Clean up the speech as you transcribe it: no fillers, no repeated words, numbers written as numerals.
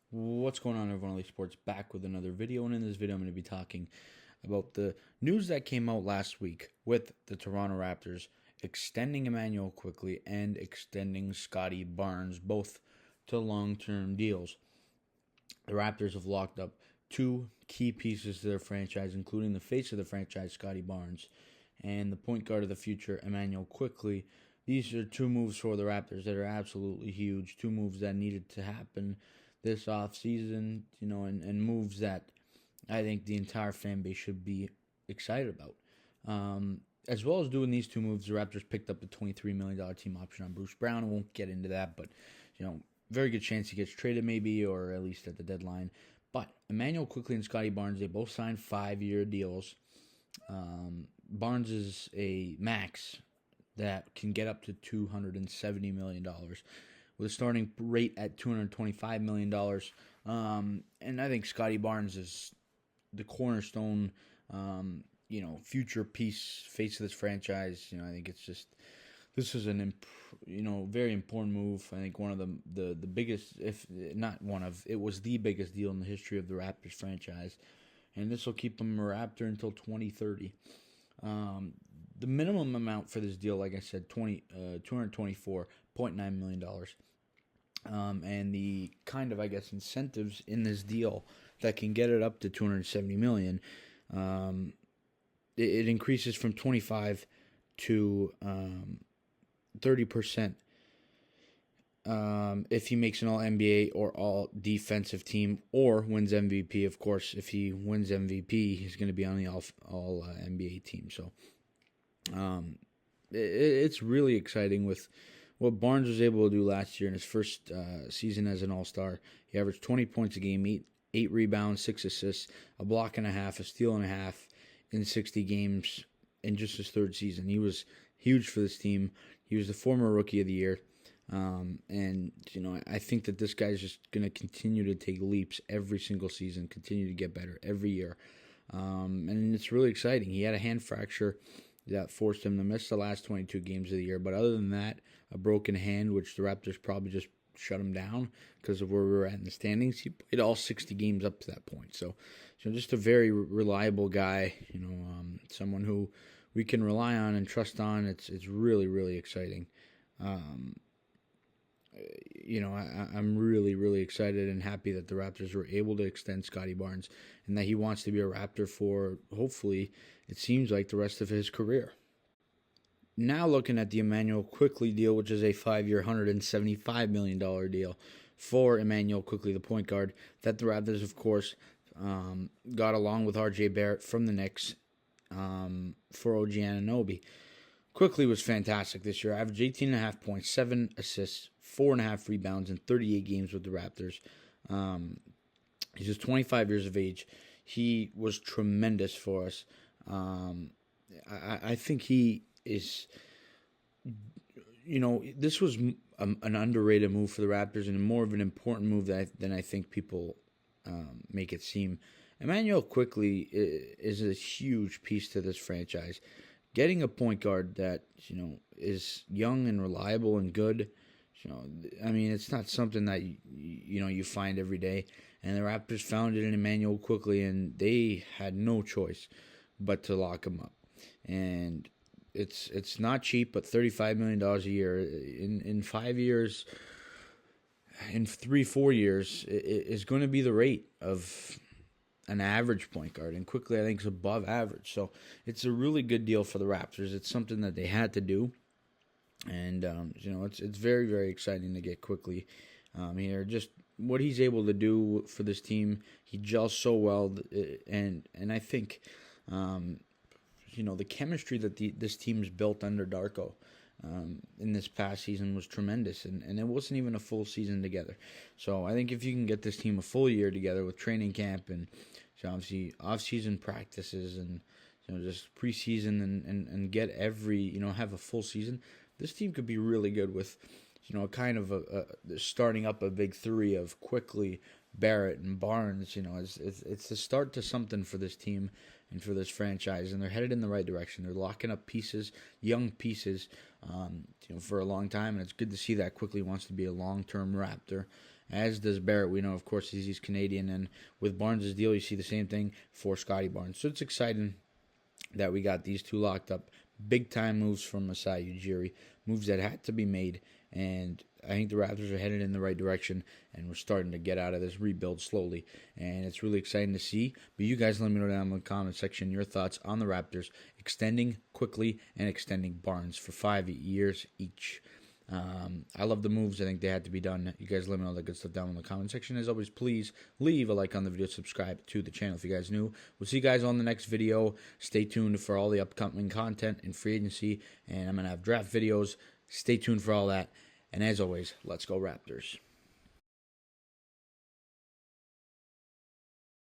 What's going on, everyone? Elite Sports back with another video, and in this video, I'm going to be talking about the news that came out last week with the Toronto Raptors extending Immanuel Quickley and extending Scottie Barnes, both to long-term deals. The Raptors have locked up two key pieces to their franchise, including the face of the franchise, Scottie Barnes, and the point guard of the future, Immanuel Quickley. These are two moves for the Raptors that are absolutely huge, two moves that needed to happen this offseason, and moves that I think the entire fan base should be excited about. As well as doing these two moves, the Raptors picked up the $23 million team option on Bruce Brown. I won't get into that, but, very good chance he gets traded maybe, or at least at the deadline. But Immanuel Quickley and Scottie Barnes, they both signed 5-year deals. Barnes is a max that can get up to $270 million with a starting rate at $225 million. And I think Scottie Barnes is the cornerstone, future piece, face of this franchise. I think this is an very important move. I think one of the biggest, if not one of, it was the biggest deal in the history of the Raptors franchise. And this will keep him a Raptor until 2030. The minimum amount for this deal, like I said, $224.9 million. And the kind of, incentives in this deal that can get it up to $270 million, it increases from 25 to 30% if he makes an All-NBA or All-Defensive team or wins MVP. Of course, if he wins MVP, he's going to be on the All-NBA team. So it's really exciting with what Barnes was able to do last year in his first season as an All-Star. He averaged 20 points a game, 8 rebounds, 6 assists, a block and a half, a steal and a half in 60 games in just his third season. He was huge for this team. He was the former Rookie of the Year. And I think that this guy's just going to continue to take leaps every single season, continue to get better every year. And it's really exciting. He had a hand fracture that forced him to miss the last 22 games of the year. But other than that, a broken hand, which the Raptors probably just shut him down because of where we were at in the standings. He played all 60 games up to that point. So just a very reliable guy, someone who we can rely on and trust on. It's really, really exciting. I'm really, really excited and happy that the Raptors were able to extend Scottie Barnes and that he wants to be a Raptor for, hopefully, it seems like the rest of his career. Now looking at the Immanuel Quickley deal, which is a 5-year, $175 million deal for Immanuel Quickley, the point guard, that the Raptors, of course, got along with R.J. Barrett from the Knicks for OG Anunoby. Quickley was fantastic this year. Averaged 18.5 points, 7 assists, 4.5 rebounds in 38 games with the Raptors. He's just 25 years of age. He was tremendous for us. I think he is, this was an underrated move for the Raptors and more of an important move than I think people make it seem. Immanuel Quickley is a huge piece to this franchise. Getting a point guard that, is young and reliable and good, it's not something that, you find every day. And the Raptors found it in Immanuel Quickley, and they had no choice but to lock him up. And it's not cheap, but $35 million a year in 5 years, in 3-4 years, is going to be the rate of an average point guard, and Quickley I think is above average. So it's a really good deal for the Raptors. It's something that they had to do, and it's very, very exciting to get Quickley here. Just what he's able to do for this team, he gels so well, and I think the chemistry that this team's built under Darko in this past season was tremendous, and it wasn't even a full season together. So I think if you can get this team a full year together with training camp and obviously off-season practices and just preseason and get have a full season, this team could be really good with kind of starting up a big three of Quickley, Barrett, and Barnes. It's the start to something for this team and for this franchise, and they're headed in the right direction. They're locking up pieces, young pieces, for a long time, and it's good to see that Quickley wants to be a long-term Raptor, as does Barrett. We know, of course, he's Canadian, and with Barnes' deal, you see the same thing for Scottie Barnes. So it's exciting that we got these two locked up. Big-time moves from Masai Ujiri, moves that had to be made, and I think the Raptors are headed in the right direction, and we're starting to get out of this rebuild slowly, and it's really exciting to see. But you guys let me know down in the comment section your thoughts on the Raptors extending Quickley and extending Barnes for 5 years each. I love the moves. I think they had to be done. You guys let me know that good stuff down in the comment section. As always, please leave a like on the video, subscribe to the channel if you guys new. We'll see you guys on the next video. Stay tuned for all the upcoming content in free agency, and I'm going to have draft videos. Stay tuned for all that. And as always, let's go Raptors.